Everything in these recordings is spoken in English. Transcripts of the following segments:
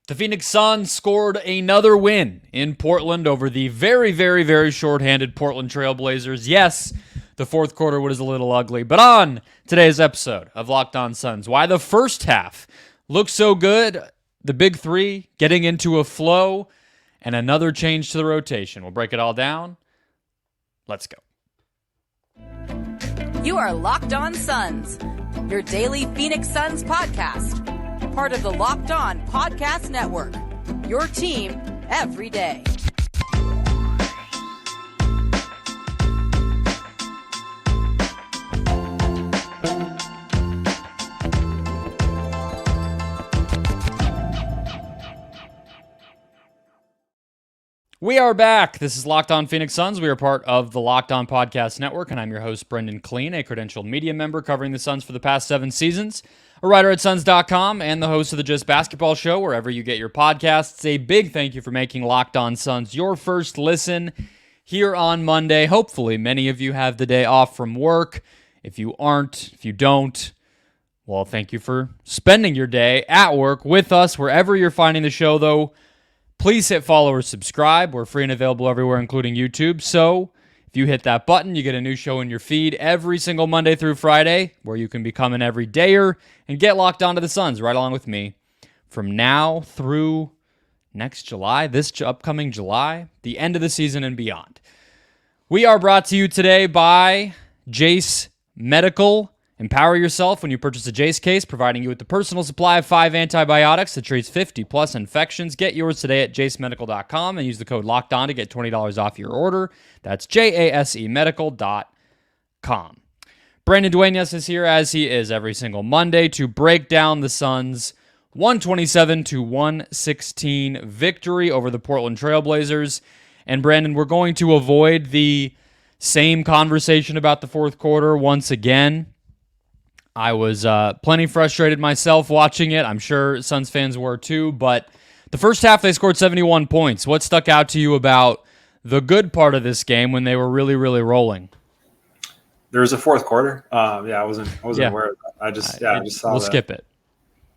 The Phoenix Suns scored another win in Portland over the very, very, very shorthanded Portland Trailblazers. Yes, the fourth quarter was a little ugly, but on today's episode of Locked On Suns, why the first half looked so good, the big three getting into a flow, and another change to the rotation. We'll break it all down. Let's go. You are Locked On Suns, your daily Phoenix Suns podcast. Part of the Locked On Podcast Network, your team every day. We are back. This is Locked On Phoenix Suns. We are part of the Locked On Podcast Network, and I'm your host, Brendon Kleen, a credentialed media member covering the Suns for the past 7 seasons, a writer at Suns.com, and the host of the Just Basketball Show, wherever you get your podcasts. A big thank you for making Locked On Suns your first listen here on Monday. Hopefully, many of you have the day off from work. If you don't, well, thank you for spending your day at work with us, wherever you're finding the show, though. Please hit follow or subscribe. We're free and available everywhere, including YouTube. So if you hit that button, you get a new show in your feed every single Monday through Friday, where you can become an everydayer and get locked onto the Suns right along with me from now through next July, this upcoming July, the end of the season and beyond. We are brought to you today by Jase Medical. Empower yourself when you purchase a Jase case, providing you with the personal supply of 5 antibiotics that treats 50-plus infections. Get yours today at jasemedical.com and use the code LOCKEDON to get $20 off your order. That's jasemedical.com. Brendon Dueñas is here, as he is every single Monday, to break down the Suns' 127-116 victory over the Portland Trailblazers. And Brendon, we're going to avoid the same conversation about the fourth quarter once again. I was plenty frustrated myself watching it. I'm sure Suns fans were too, but the first half they scored 71 points. What stuck out to you about the good part of this game when they were really, really rolling? There was a fourth quarter. I wasn't aware of that. I just saw we'll that. Skip it.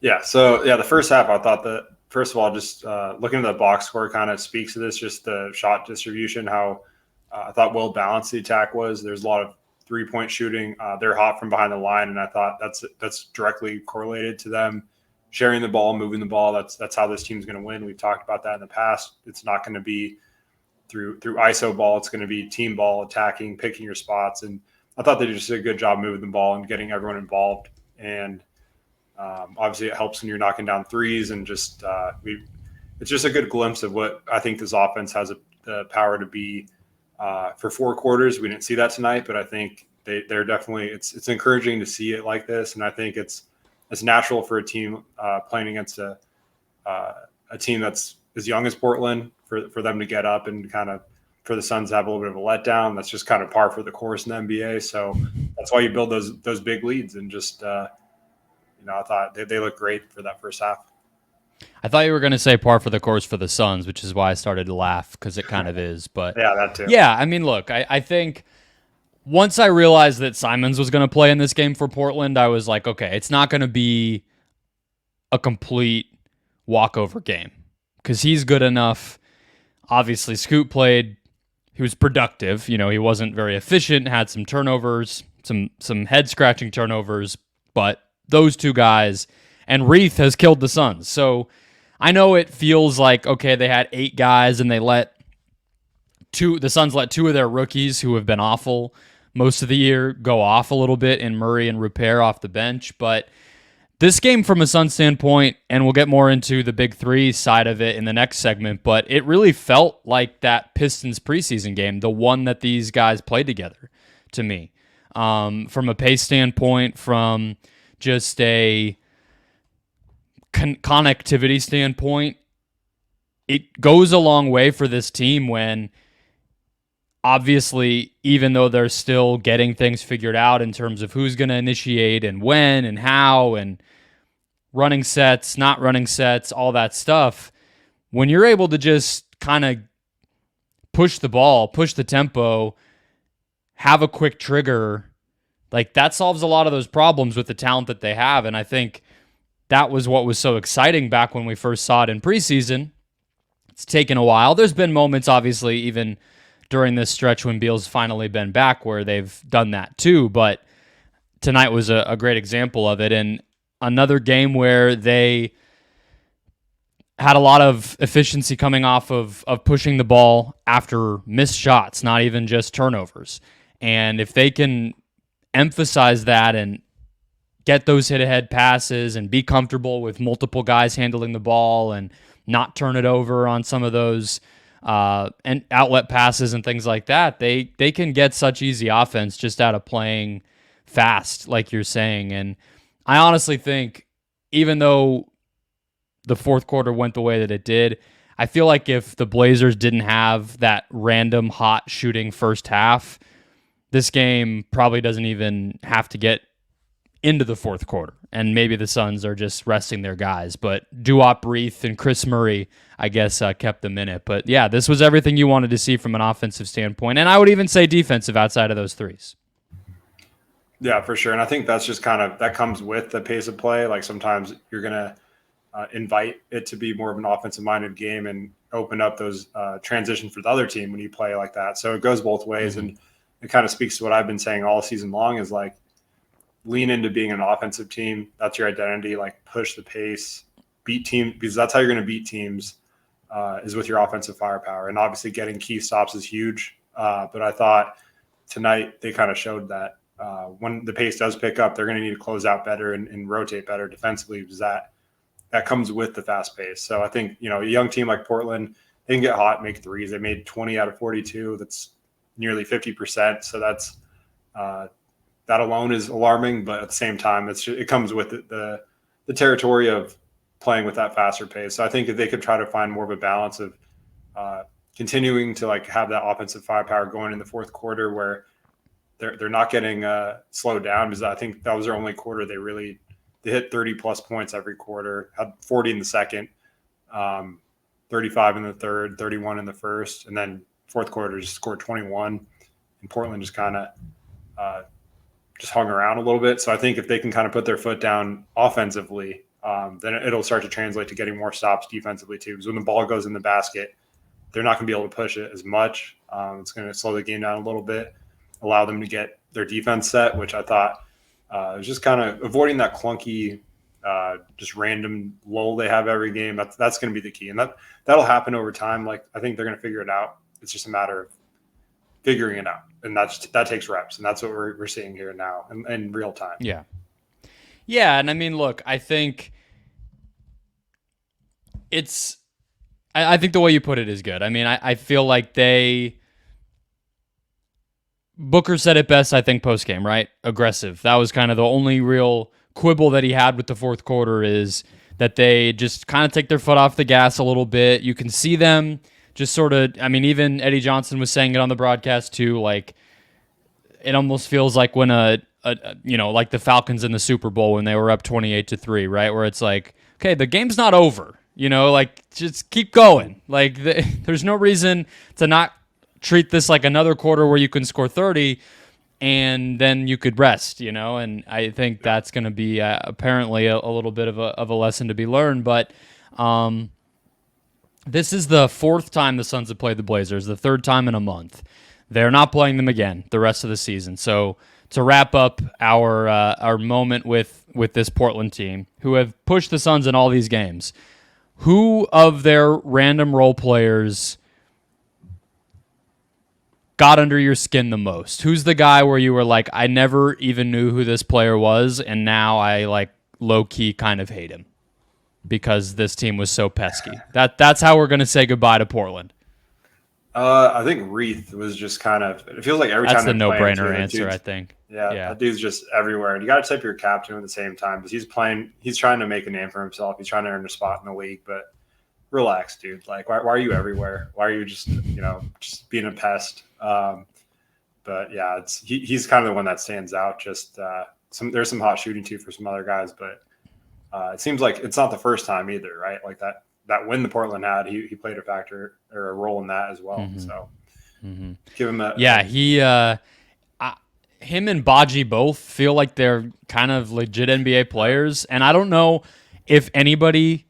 Yeah, so the first half I thought that, first of all, just looking at the box score kind of speaks to this, just the shot distribution, how I thought well balanced the attack was. There's a lot of three-point shooting. They're hot from behind the line, and I thought that's directly correlated to them sharing the ball, moving the ball. That's how this team's going to win. We've talked about that in the past. It's not going to be through ISO ball. It's going to be team ball, attacking, picking your spots. And I thought they just did a good job moving the ball and getting everyone involved. And obviously it helps when you're knocking down threes, and just it's just a good glimpse of what I think this offense has the power to be. For 4 quarters, we didn't see that tonight, but I think they're definitely it's encouraging to see it like this, and I think it's natural for a team playing against a team that's as young as Portland for them to get up and kind of for the Suns to have a little bit of a letdown. That's just kind of par for the course in the NBA. So that's why you build those big leads, and just I thought they looked great for that first half. I thought you were going to say par for the course for the Suns, which is why I started to laugh, because it kind of is. But yeah, that too. Yeah, I mean, look, I think once I realized that Simons was going to play in this game for Portland, I was like, okay, it's not going to be a complete walkover game, because he's good enough. Obviously, Scoot played. He was productive. He wasn't very efficient, had some turnovers, some head-scratching turnovers, but those two guys... And Reith has killed the Suns. So I know it feels like, okay, they had 8 guys and the Suns let 2 of their rookies who have been awful most of the year go off a little bit in Murray and Rupert off the bench. But this game from a Suns standpoint, and we'll get more into the big three side of it in the next segment, but it really felt like that Pistons preseason game, the one that these guys played together to me. From a pace standpoint, from just a connectivity standpoint, it goes a long way for this team when obviously, even though they're still getting things figured out in terms of who's going to initiate and when and how and running sets, not running sets, all that stuff, when you're able to just kind of push the ball, push the tempo, have a quick trigger, like that solves a lot of those problems with the talent that they have. And I think that was what was so exciting back when we first saw it in preseason. It's taken a while. There's been moments, obviously, even during this stretch when Beal's finally been back where they've done that too, but tonight was a great example of it. And another game where they had a lot of efficiency coming off of pushing the ball after missed shots, not even just turnovers. And if they can emphasize that and get those hit-ahead passes and be comfortable with multiple guys handling the ball and not turn it over on some of those and outlet passes and things like that, they can get such easy offense just out of playing fast, like you're saying. And I honestly think, even though the fourth quarter went the way that it did, I feel like if the Blazers didn't have that random hot shooting first half, this game probably doesn't even have to get into the fourth quarter. And maybe the Suns are just resting their guys. But Duop Reith and Chris Murray, I guess, kept them in it. But yeah, this was everything you wanted to see from an offensive standpoint. And I would even say defensive outside of those threes. Yeah, for sure. And I think that's just kind of, that comes with the pace of play. Like sometimes you're going to invite it to be more of an offensive minded game and open up those transitions for the other team when you play like that. So it goes both ways. And it kind of speaks to what I've been saying all season long, is like, lean into being an offensive team. That's your identity. Like, push the pace, beat teams, because that's how you're going to beat teams, is with your offensive firepower. And obviously getting key stops is huge. But I thought tonight they kind of showed that when the pace does pick up, they're going to need to close out better and rotate better defensively, because that comes with the fast pace. So I think, a young team like Portland, they can get hot, make threes. They made 20 out of 42. That's nearly 50%. So that's that alone is alarming, but at the same time, it comes with the territory of playing with that faster pace. So I think if they could try to find more of a balance of continuing to like have that offensive firepower going in the fourth quarter, where they're not getting slowed down, because I think that was their only quarter they hit 30 plus points every quarter, had 40 in the second, 35 in the third, 31 in the first, and then fourth quarter just scored 21, and Portland just kind of just hung around a little bit. So I think if they can kind of put their foot down offensively, then it'll start to translate to getting more stops defensively too. Because when the ball goes in the basket, they're not going to be able to push it as much. It's going to slow the game down a little bit, allow them to get their defense set, which I thought was just kind of avoiding that clunky, just random lull they have every game. That's going to be the key. And that'll happen over time. Like, I think they're going to figure it out. It's just a matter of figuring it out. And that takes reps. And that's what we're seeing here now in real time. Yeah. Yeah. And I mean, look, I think I think the way you put it is good. I mean, I feel like Booker said it best, I think, post-game, right? Aggressive. That was kind of the only real quibble that he had with the fourth quarter, is that they just kind of take their foot off the gas a little bit. You can see them just sort of, I mean, even Eddie Johnson was saying it on the broadcast too, like, it almost feels like when like the Falcons in the Super Bowl when they were up 28-3, right? Where it's like, okay, the game's not over, like, just keep going. Like, there's no reason to not treat this like another quarter where you can score 30 and then you could rest, and I think that's going to be apparently a little bit of a lesson to be learned. But this is the fourth time the Suns have played the Blazers, the third time in a month. They're not playing them again the rest of the season. So to wrap up our moment with this Portland team, who have pushed the Suns in all these games, who of their random role players got under your skin the most? Who's the guy where you were like, I never even knew who this player was, and now I like low-key kind of hate him because this team was so pesky? That's how we're going to say goodbye to Portland. I think Reith was just kind of, it feels like every time that's the no-brainer answer, I think. Yeah, that dude's just everywhere. And you got to tip your cap to him at the same time, because he's trying to make a name for himself. He's trying to earn a spot in the league, but relax, dude. Like, why are you everywhere? Why are you just, just being a pest? But yeah, he's kind of the one that stands out. Just there's some hot shooting too for some other guys, but it seems like it's not the first time either, right? Like that win the Portland had, he played a factor or a role in that as well. Mm-hmm. So give him him and Baji both feel like they're kind of legit NBA players, and I don't know if anybody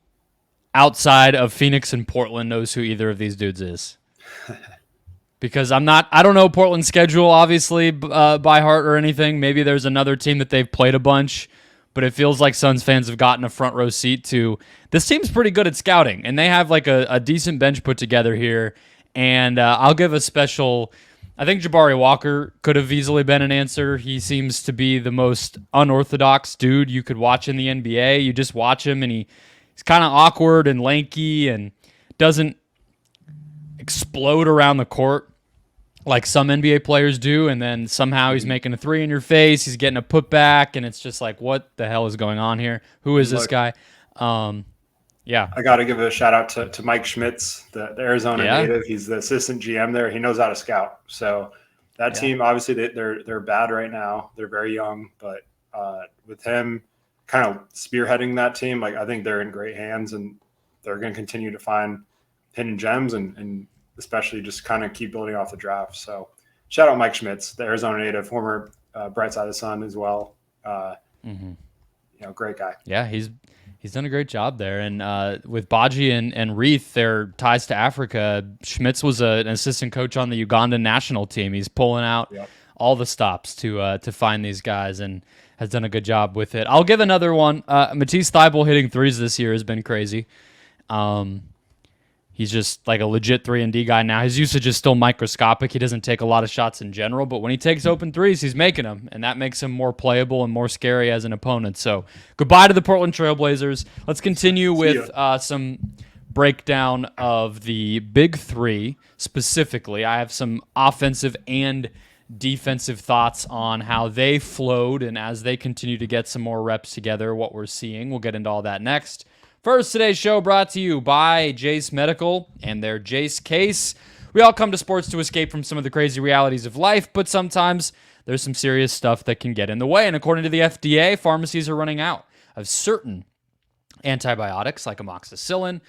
outside of Phoenix and Portland knows who either of these dudes is. Because I don't know Portland's schedule, obviously, by heart or anything. Maybe there's another team that they've played a bunch, but it feels like Suns fans have gotten a front row seat to this team's pretty good at scouting, and they have like a decent bench put together here. And I'll give a special. I think Jabari Walker could have easily been an answer. He seems to be the most unorthodox dude you could watch in the NBA. You just watch him, and he's kind of awkward and lanky and doesn't explode around the court like some NBA players do, and then somehow he's making a three in your face, he's getting a putback, and it's just like, what the hell is going on here? Who is this guy? Yeah. I got to give a shout out to Mike Schmitz, the Arizona native. He's the assistant GM there. He knows how to scout. So that team, obviously, they're bad right now. They're very young, but with him kind of spearheading that team, like I think they're in great hands, and they're going to continue to find hidden gems and especially just kind of keep building off the draft. So shout out Mike Schmitz, the Arizona native, former Bright Side of the Sun as well. Great guy. Yeah, he's done a great job there. And with Baji and Reith, their ties to Africa, Schmitz was an assistant coach on the Ugandan national team. He's pulling out all the stops to find these guys and has done a good job with it. I'll give another one. Matisse Thybulle hitting threes this year has been crazy. He's just like a legit 3-and-D guy now. His usage is still microscopic. He doesn't take a lot of shots in general, but when he takes open threes, he's making them, and that makes him more playable and more scary as an opponent. So goodbye to the Portland Trailblazers. Let's continue with some breakdown of the big three specifically. I have some offensive and defensive thoughts on how they flowed, and as they continue to get some more reps together, what we're seeing. We'll get into all that next. First, today's show brought to you by Jase Medical and their Jase case. We all come to sports to escape from some of the crazy realities of life, but sometimes there's some serious stuff that can get in the way. And according to the FDA, pharmacies are running out of certain antibiotics like amoxicillin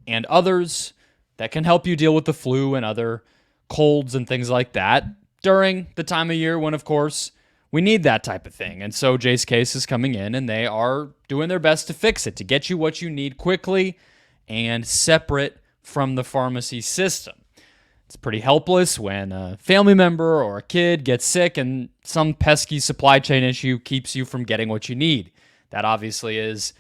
and others that can help you deal with the flu and other colds and things like that during the time of year when, of course, we need that type of thing. And so Jase Case is coming in, and they are doing their best to fix it, to get you what you need quickly and separate from the pharmacy system. It's pretty helpless when a family member or a kid gets sick and some pesky supply chain issue keeps you from getting what you need. That obviously is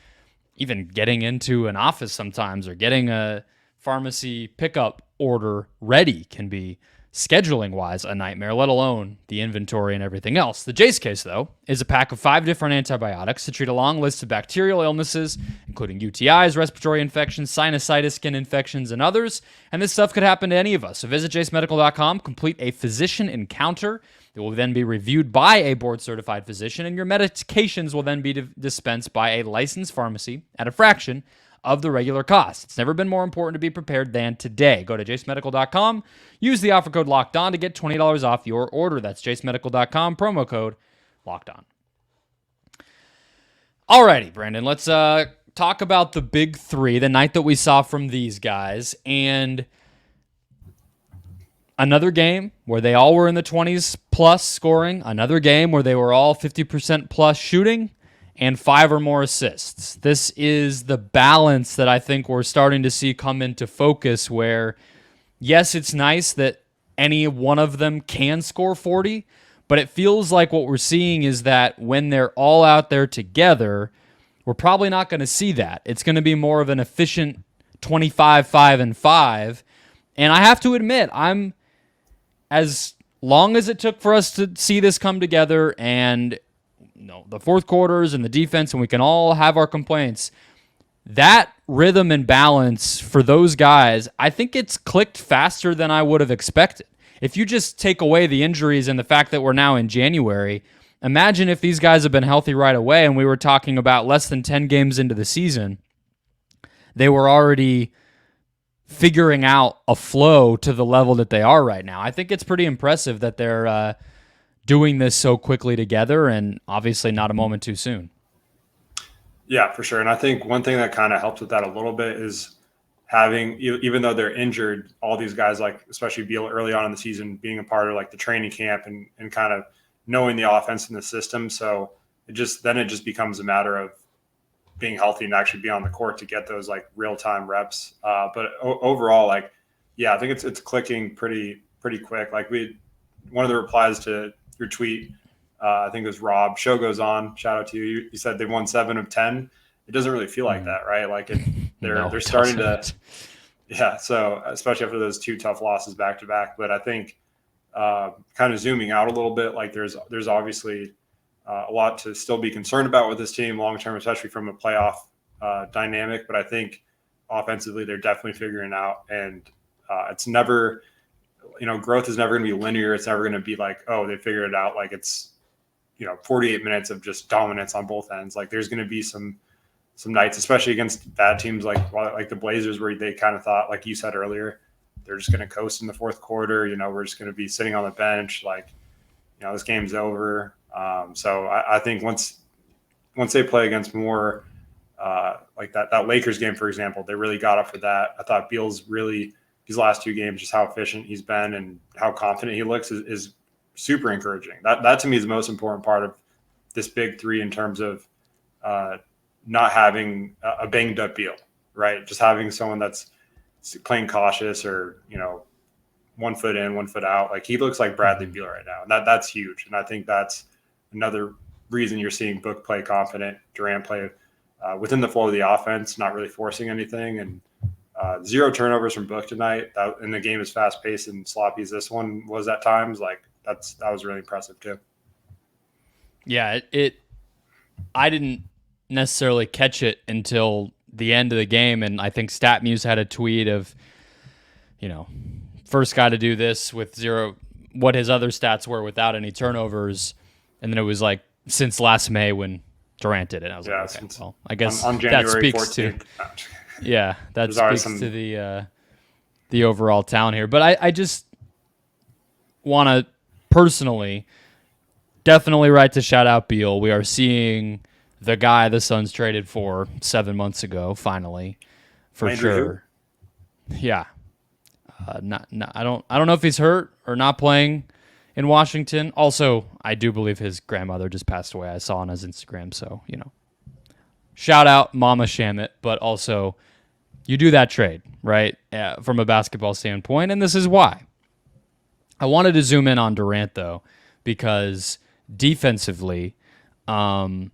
even getting into an office sometimes or getting a pharmacy pickup order ready can be scheduling-wise a nightmare, let alone the inventory and everything else. The Jase Case, though, is a pack of 5 different antibiotics to treat a long list of bacterial illnesses, including UTIs, respiratory infections, sinusitis, skin infections, and others. And this stuff could happen to any of us. So visit jasemedical.com, complete a physician encounter. It will then be reviewed by a board-certified physician, and your medications will then be dispensed by a licensed pharmacy at a fraction of the regular cost. It's never been more important to be prepared than today. Go to jasemedical.com, use the offer code LOCKEDON to get $20 off your order. That's jasemedical.com, promo code LOCKEDON. Alrighty, Brandon, let's talk about the big three, the night that we saw from these guys, and another game where they all were in the 20s plus scoring, another game where they were all 50% plus shooting, and 5 or more assists. This is the balance that I think we're starting to see come into focus where, yes, it's nice that any one of them can score 40, but it feels like what we're seeing is that when they're all out there together, we're probably not going to see that. It's going to be more of an efficient 25, 5, and 5. And I have to admit, as long as it took for us to see this come together and the fourth quarters and the defense, and we can all have our complaints, that rhythm and balance for those guys, I think it's clicked faster than I would have expected. If you just take away the injuries and the fact that we're now in January, imagine if these guys have been healthy right away and we were talking about less than 10 games into the season, they were already figuring out a flow to the level that they are right now. I think it's pretty impressive that they're doing this so quickly together, and obviously not a moment too soon. Yeah, for sure. And I think one thing that kind of helps with that a little bit is having, even though they're injured, all these guys, like especially Beal early on in the season, being a part of like the training camp and kind of knowing the offense and the system. So it just becomes a matter of being healthy and actually be on the court to get those like real time reps. But overall, like, yeah, I think it's clicking pretty quick. Like one of the replies to your tweet, I think it was Rob. Show goes on. Shout out to you. You said they won 7 of 10. It doesn't really feel like that, right? Like they're starting to, yeah. So especially after those 2 tough losses back to back, but I think kind of zooming out a little bit, like there's obviously a lot to still be concerned about with this team long term, especially from a playoff dynamic. But I think offensively they're definitely figuring it out, and it's never, growth is never going to be linear. It's never going to be like, oh, they figured it out. Like it's 48 minutes of just dominance on both ends. Like there's going to be some nights, especially against bad teams like the Blazers, where they kind of thought, like you said earlier, they're just going to coast in the fourth quarter. We're just going to be sitting on the bench. Like, this game's over. So I think once they play against more like that Lakers game, for example, they really got up for that. I thought Beal's really, these last 2 games, just how efficient he's been and how confident he looks is super encouraging. That to me is the most important part of this big 3 in terms of not having a banged up Beal, right? Just having someone that's playing cautious or, 1 foot in, 1 foot out. Like he looks like Bradley Beal right now. And that's huge. And I think that's another reason you're seeing Book play confident, Durant play within the flow of the offense, not really forcing anything. And 0 turnovers from Book tonight. And the game is fast paced and sloppy as this one was at times. Like that was really impressive too. Yeah, I didn't necessarily catch it until the end of the game, and I think StatMuse had a tweet of, first guy to do this with 0, what his other stats were without any turnovers, and then it was like since last May when Durant did it. I was like, okay, well, I guess on that speaks 14th. that speaks to the overall town here. But I just want to personally definitely right to shout out Beal. We are seeing the guy the Suns traded for 7 months ago, finally, for sure. Yeah. I don't know if he's hurt or not playing in Washington. Also, I do believe his grandmother just passed away. I saw on his Instagram, so, shout out Mama Shamit, but also you do that trade, right, from a basketball standpoint, and this is why. I wanted to zoom in on Durant, though, because defensively, he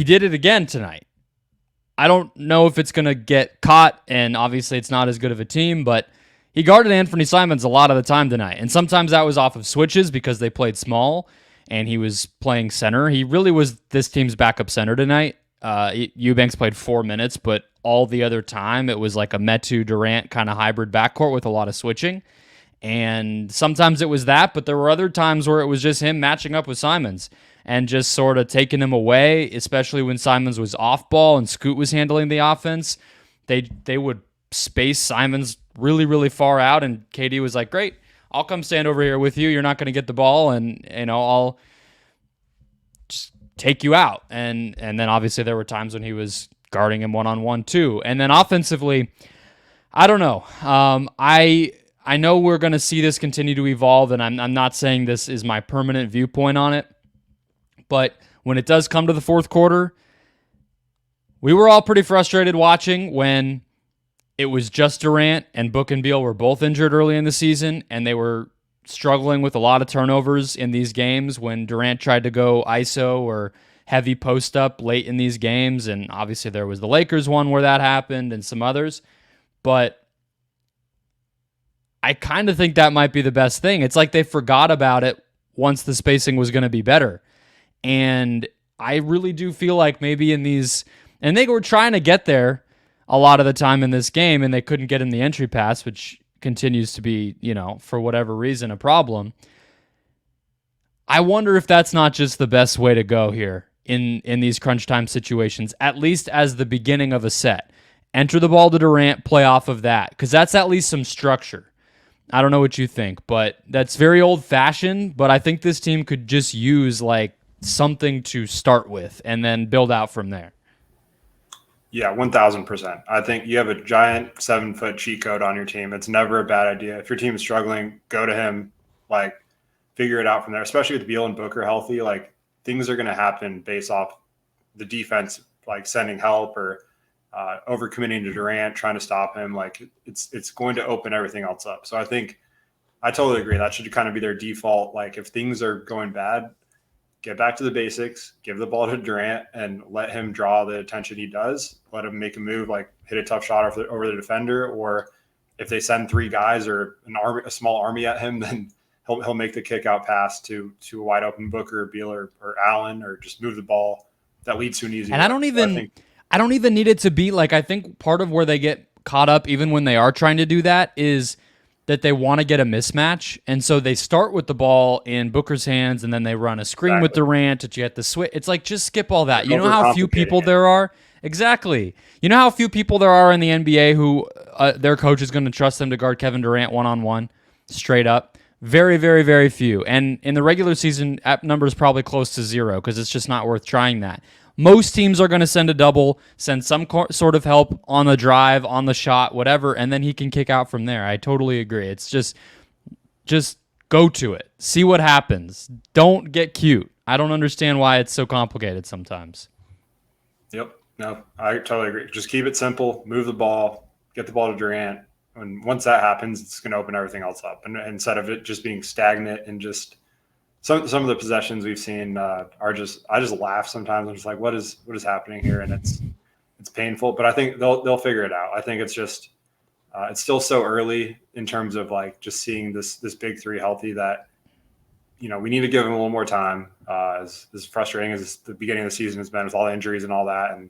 did it again tonight. I don't know if it's going to get caught, and obviously it's not as good of a team, but he guarded Anthony Simons a lot of the time tonight, and sometimes that was off of switches because they played small, and he was playing center. He really was this team's backup center tonight. Eubanks played 4 minutes, but all the other time it was like a Metu-Durant kind of hybrid backcourt with a lot of switching, and sometimes it was that, but there were other times where it was just him matching up with Simons and just sort of taking him away, especially when Simons was off ball and Scoot was handling the offense. They would space Simons really, really far out, and KD was like, great, I'll come stand over here with you. You're not going to get the ball, and I'll just take you out. And then obviously there were times when he was guarding him one-on-one too. And then offensively, I don't know. I know we're going to see this continue to evolve, and I'm not saying this is my permanent viewpoint on it, but when it does come to the fourth quarter, we were all pretty frustrated watching when it was just Durant and Book and Beal were both injured early in the season, and they were struggling with a lot of turnovers in these games when Durant tried to go ISO or heavy post-up late in these games, and obviously there was the Lakers one where that happened and some others, but I kind of think that might be the best thing. It's like they forgot about it once the spacing was going to be better. And I really do feel like maybe in these, and they were trying to get there a lot of the time in this game, and they couldn't get in the entry pass, which continues to be, for whatever reason, a problem. I wonder if that's not just the best way to go here in these crunch time situations, at least as the beginning of a set. Enter the ball to Durant, play off of that, because that's at least some structure. I don't know what you think, but that's very old-fashioned, but I think this team could just use like something to start with and then build out from there. Yeah, 1,000%. I think you have a giant 7-foot cheat code on your team. It's never a bad idea. If your team is struggling, go to him, like figure it out from there, especially with Beal and Booker healthy. Like things are going to happen based off the defense like sending help or overcommitting to Durant, trying to stop him. Like it's going to open everything else up. So I think I totally agree. That should kind of be their default. Like if things are going bad, get back to the basics, give the ball to Durant and let him draw the attention he does. Let him make a move, like hit a tough shot over the defender, or if they send 3 guys or a small army at him, then he'll make the kick out pass to a wide open Booker or Beal or Allen, or just move the ball that leads to an easy. And I don't even need it to be like, I think part of where they get caught up, even when they are trying to do that, is that they want to get a mismatch. And so they start with the ball in Booker's hands, and then they run a screen with Durant to get the switch. It's like, just skip all that. You know how few people there are? Exactly. You know how few people there are in the NBA who their coach is going to trust them to guard Kevin Durant one-on-one, straight up? Very, very, very few. And in the regular season, that number is probably close to 0 because it's just not worth trying that. Most teams are going to send a double, send some sort of help on the drive, on the shot, whatever, and then he can kick out from there. I totally agree. It's just go to it. See what happens. Don't get cute. I don't understand why it's so complicated sometimes. Yep. No, I totally agree. Just keep it simple. Move the ball. Get the ball to Durant. And once that happens, it's going to open everything else up. And instead of it just being stagnant and just some of the possessions we've seen are just, I just laugh sometimes. I'm just like, what is happening here? And it's painful, but I think they'll figure it out. I think it's just it's still so early in terms of like just seeing this big 3 healthy that, you know, we need to give them a little more time. As frustrating as the beginning of the season has been with all the injuries and all that, and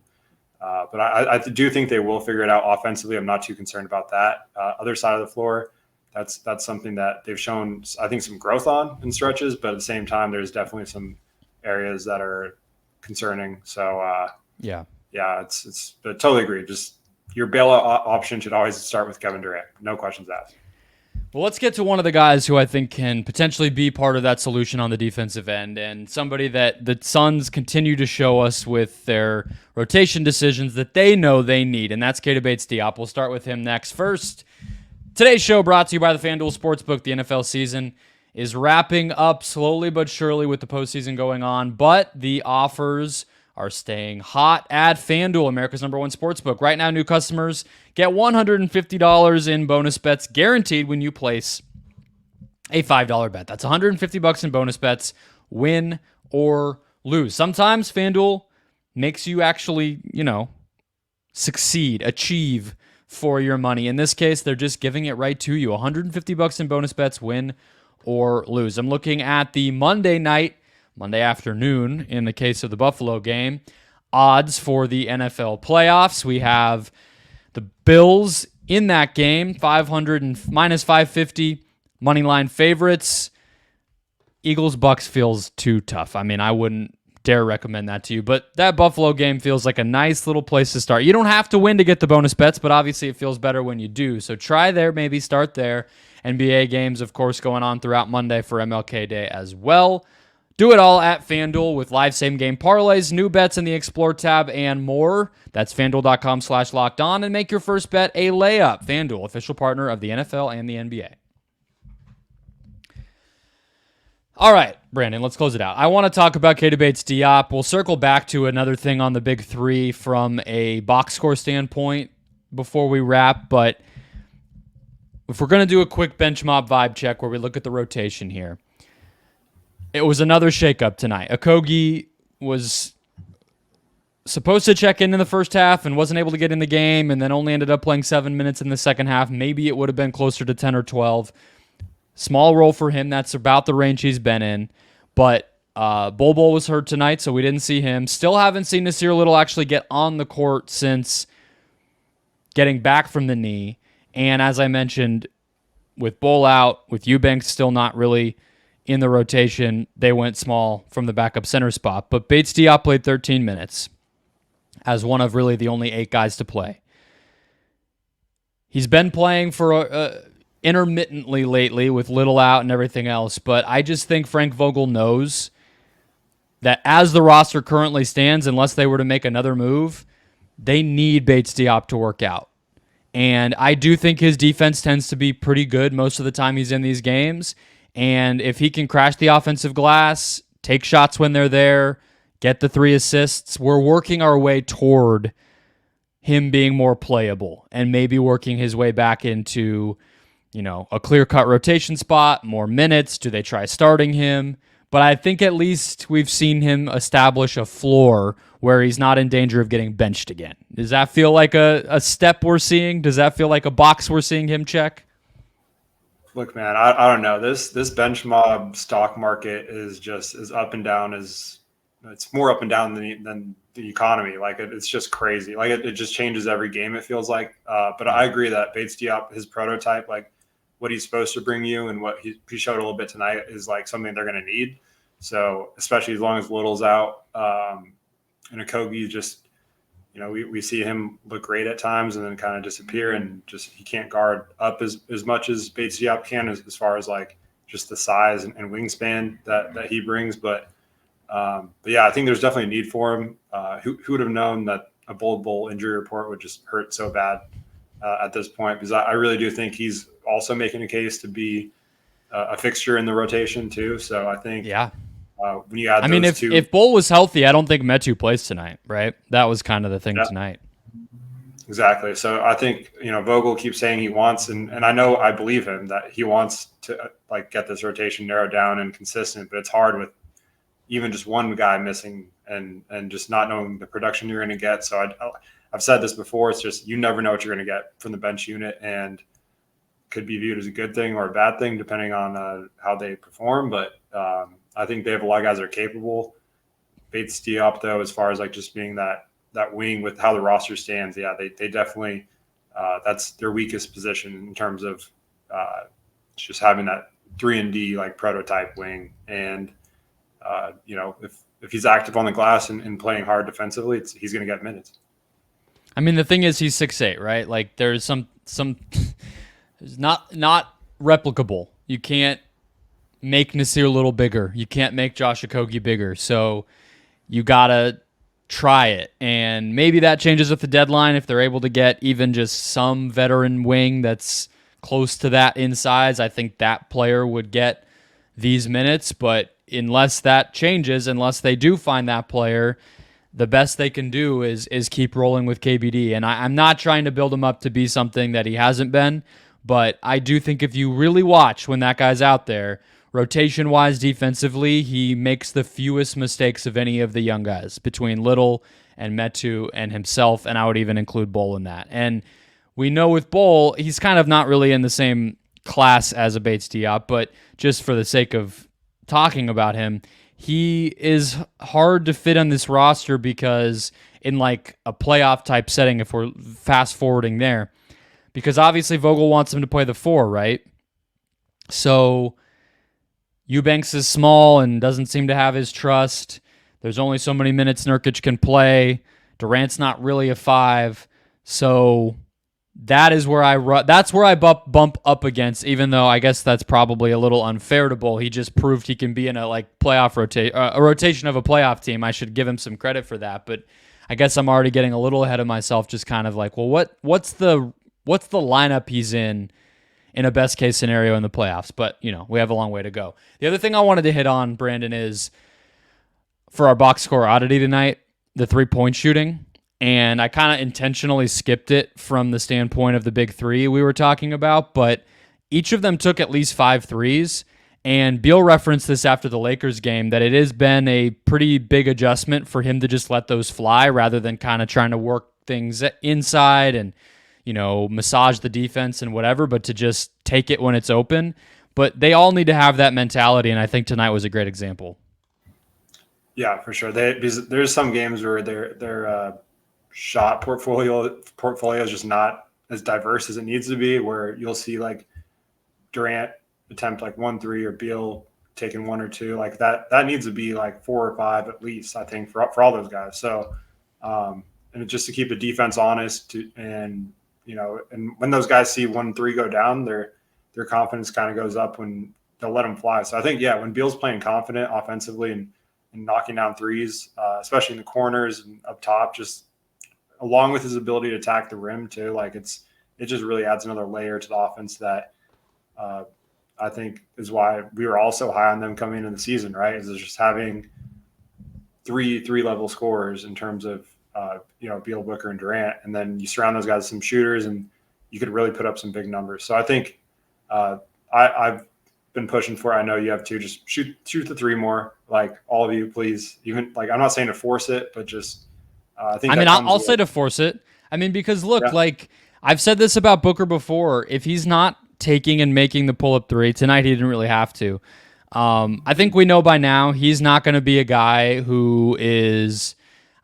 but I do think they will figure it out offensively. I'm not too concerned about that. Other side of the floor, that's something that they've shown, I think, some growth on in stretches, but at the same time, there's definitely some areas that are concerning. So it's but totally agree. Just your bailout option should always start with Kevin Durant. No questions asked. Well, let's get to one of the guys who I think can potentially be part of that solution on the defensive end, and somebody that the Suns continue to show us with their rotation decisions that they know they need, and that's Keita Bates-Diop. We'll start with him next. First, today's show brought to you by the FanDuel Sportsbook. The NFL season is wrapping up slowly but surely with the postseason going on, but the offers are staying hot at FanDuel, America's #1 sportsbook. Right now, new customers get $150 in bonus bets guaranteed when you place a $5 bet. That's $150 in bonus bets, win or lose. Sometimes FanDuel makes you actually, succeed, achieve for your money. In this case, they're just giving it right to you. $150 in bonus bets, win or lose. I'm looking at the Monday afternoon, in the case of the Buffalo game, odds for the NFL playoffs. We have the Bills in that game, 500 and minus 550 money line favorites. Eagles-Bucks feels too tough. I mean, I wouldn't dare recommend that to you, but that Buffalo game feels like a nice little place to start. You don't have to win to get the bonus bets, but obviously it feels better when you do. So try there, maybe start there. NBA games, of course, going on throughout Monday for MLK Day as well. Do it all at FanDuel with live same-game parlays, new bets in the Explore tab, and more. That's FanDuel.com/LockedOn, and make your first bet a layup. FanDuel, official partner of the NFL and the NBA. All right, Brandon, let's close it out. I want to talk about Keita Bates-Diop. We'll circle back to another thing on the Big Three from a box score standpoint before we wrap, but if we're going to do a quick bench mob vibe check where we look at the rotation here, it was another shakeup tonight. Okogie was supposed to check in the first half and wasn't able to get in the game, and then only ended up playing 7 minutes in the second half. Maybe it would have been closer to 10 or 12. Small role for him. That's about the range he's been in. But Bol was hurt tonight, so we didn't see him. Still haven't seen Nasir Little actually get on the court since getting back from the knee. And as I mentioned, with Bol out, with Eubanks still not really in the rotation, they went small from the backup center spot. But Bates-Diop played 13 minutes as one of really the only 8 guys to play. He's been playing for intermittently lately with Little out and everything else, but I just think Frank Vogel knows that as the roster currently stands, unless they were to make another move, they need Bates-Diop to work out. And I do think his defense tends to be pretty good most of the time he's in these games. And if he can crash the offensive glass, take shots when they're there, get the 3 assists. We're working our way toward him being more playable and maybe working his way back into, a clear-cut rotation spot, more minutes. Do they try starting him? But I think at least we've seen him establish a floor where he's not in danger of getting benched again. Does that feel like a step we're seeing? Does that feel like a box we're seeing him check? Look, man, I don't know. This bench mob stock market is just as up and down as it's more up and down than the economy. Like it's just crazy. Like it just changes every game. It feels like. But I agree that Bates Diop, his prototype, like what he's supposed to bring you and what he showed a little bit tonight is like something they're going to need. So especially as long as Little's out, and Okogie just, we see him look great at times and then kind of disappear and just he can't guard up as much as Bates Diop can as far as like just the size and wingspan that he brings. But yeah, I think there's definitely a need for him. Who would have known that a bowl injury report would just hurt so bad at this point? Because I really do think he's also making a case to be a fixture in the rotation too. So I think when you add those two, if Bull was healthy, I don't think Metu plays tonight, right? That was kind of the thing tonight. Exactly. So I think, Vogel keeps saying he wants, and I believe him that he wants to like get this rotation narrowed down and consistent, but it's hard with even just one guy missing and just not knowing the production you're going to get. So I've said this before. It's just, you never know what you're going to get from the bench unit, and could be viewed as a good thing or a bad thing, depending on how they perform. But I think they have a lot of guys that are capable. Bates Diop, though, as far as like just being that wing with how the roster stands, they definitely that's their weakest position in terms of just having that 3-and-D like prototype wing. And if he's active on the glass and playing hard defensively, he's going to get minutes. I mean, the thing is, he's 6'8", right? Like there's some it's not replicable. You can't make Nasir Little bigger. You can't make Josh Okogie bigger. So you gotta try it, and maybe that changes with the deadline if they're able to get even just some veteran wing that's close to that in size. I think that player would get these minutes, but unless that changes, unless they do find that player, the best they can do is keep rolling with KBD. And I'm not trying to build him up to be something that he hasn't been, but I do think if you really watch when that guy's out there, rotation-wise, defensively, he makes the fewest mistakes of any of the young guys between Little and Metu and himself, and I would even include Bol in that. And we know with Bol, he's kind of not really in the same class as a Bates Diop, but just for the sake of talking about him, he is hard to fit on this roster because in like a playoff-type setting, if we're fast-forwarding there, because obviously Vogel wants him to play the 4, right? So Eubanks is small and doesn't seem to have his trust. There's only so many minutes Nurkic can play. Durant's not really a 5. So that's where I bump up against, even though I guess that's probably a little unfair to Bull. He just proved he can be in a like playoff a rotation of a playoff team. I should give him some credit for that, but I guess I'm already getting a little ahead of myself, just kind of like, well, what's the lineup he's in a best case scenario in the playoffs? But, we have a long way to go. The other thing I wanted to hit on, Brandon, is for our box score oddity tonight, the 3-point shooting. And I kind of intentionally skipped it from the standpoint of the big 3 we were talking about, but each of them took at least 5 threes. And Beal referenced this after the Lakers game, that it has been a pretty big adjustment for him to just let those fly rather than kind of trying to work things inside and massage the defense and whatever, but to just take it when it's open. But they all need to have that mentality, and I think tonight was a great example. Yeah, for sure. There's some games where their shot portfolio is just not as diverse as it needs to be, where you'll see like Durant attempt like 1-3 or Beal taking 1 or 2. Like that needs to be like 4 or 5 at least, I think, for all those guys. So and just to keep the defense honest and when those guys see 1-3 go down, their confidence kind of goes up when they'll let them fly. So I think, when Beal's playing confident offensively and knocking down threes, especially in the corners and up top, just along with his ability to attack the rim too, like it just really adds another layer to the offense that I think is why we were all so high on them coming into the season, right? Is just having three level scorers in terms of Beal, Booker, and Durant, and then you surround those guys with some shooters, and you could really put up some big numbers. So I think I've been pushing for it. I know you have to just shoot the three more, like all of you, please. Even like I'm not saying to force it, but just I think. I'll say to force it. I mean, because look, like I've said this about Booker before. If he's not taking and making the pull-up three tonight, he didn't really have to. I think we know by now he's not going to be a guy who is,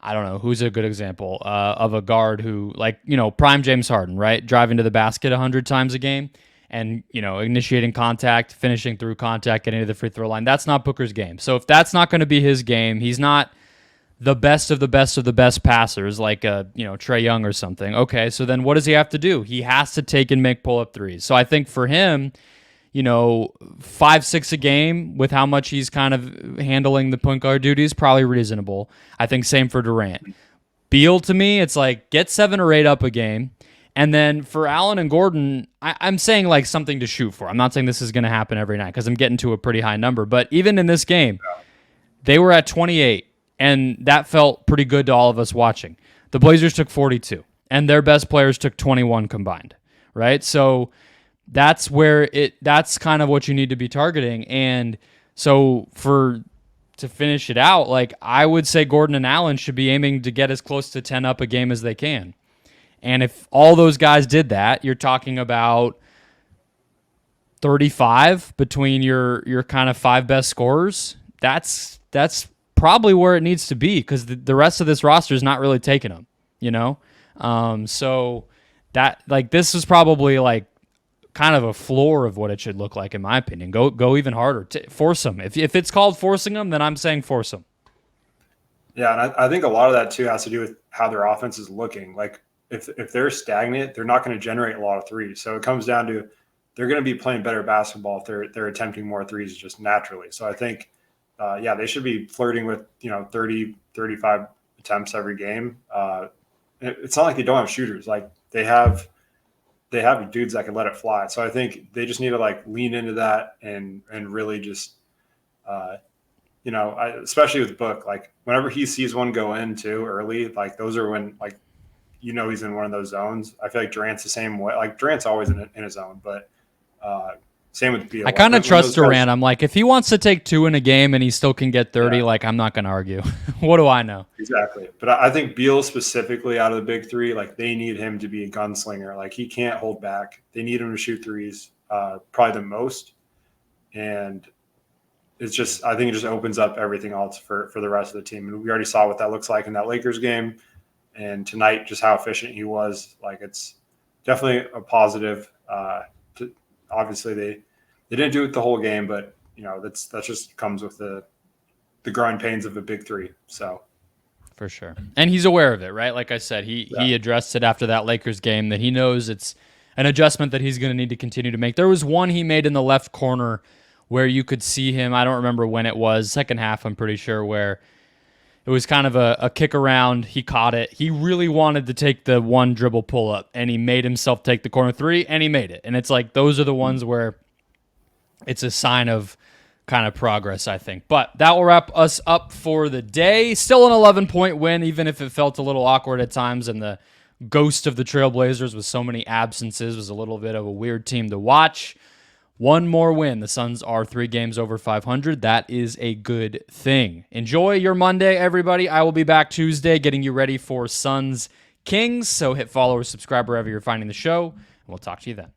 I don't know, who's a good example of a guard who, like, prime James Harden, right? Driving to the basket 100 times a game and, initiating contact, finishing through contact, getting to the free throw line. That's not Booker's game. So if that's not going to be his game, he's not the best of the best of the best passers like Trae Young or something. Okay, so then what does he have to do? He has to take and make pull-up threes. So I think for him, 5-6 a game with how much he's kind of handling the point guard duties, probably reasonable. I think same for Durant. Beal, to me, it's like get 7 or 8 up a game. And then for Allen and Gordon, I'm saying like something to shoot for. I'm not saying this is going to happen every night because I'm getting to a pretty high number. But even in this game, they were at 28. And that felt pretty good to all of us watching. The Blazers took 42, and their best players took 21 combined, right? So that's kind of what you need to be targeting. And so to finish it out, like I would say Gordon and Allen should be aiming to get as close to 10 up a game as they can. And if all those guys did that, you're talking about 35 between your kind of 5 best scorers. That's probably where it needs to be because the rest of this roster is not really taking them, so that like this is probably like kind of a floor of what it should look like in my opinion. Go even harder, force them. If it's called forcing them, then I'm saying force them. Yeah, and I think a lot of that too has to do with how their offense is looking. Like if they're stagnant, they're not going to generate a lot of threes. So it comes down to they're going to be playing better basketball if they're attempting more threes just naturally. So I think. They should be flirting with 30, 35 attempts every game. It's not like they don't have shooters. Like they have dudes that can let it fly. So I think they just need to like lean into that and really just, especially with Book, like whenever he sees one go in too early, like those are when like he's in one of those zones. I feel like Durant's the same way. Like Durant's always in a zone, but. Same with Beal. I kind of trust Durant. I'm like, if he wants to take 2 in a game and he still can get 30, like I'm not going to argue. What do I know? Exactly. But I think Beal specifically out of the big three, like they need him to be a gunslinger. Like he can't hold back. They need him to shoot threes, probably the most. And it's just, I think it just opens up everything else for the rest of the team. And we already saw what that looks like in that Lakers game. And tonight, just how efficient he was. Like it's definitely a positive. Obviously, they didn't do it the whole game, but that just comes with the growing pains of a big three. So, for sure, and he's aware of it, right? Like I said, he addressed it after that Lakers game that he knows it's an adjustment that he's going to need to continue to make. There was one he made in the left corner where you could see him. I don't remember when it was, second half, I'm pretty sure, where it was kind of a kick around. He caught it. He really wanted to take the one dribble pull up, and he made himself take the corner three, and he made it. And it's like those are the ones where it's a sign of kind of progress, I think. But that will wrap us up for the day. Still an 11-point win, even if it felt a little awkward at times, and the ghost of the Trailblazers with so many absences was a little bit of a weird team to watch. One more win. The Suns are 3 games over 500. That is a good thing. Enjoy your Monday, everybody. I will be back Tuesday getting you ready for Suns Kings. So hit follow or subscribe wherever you're finding the show, and we'll talk to you then.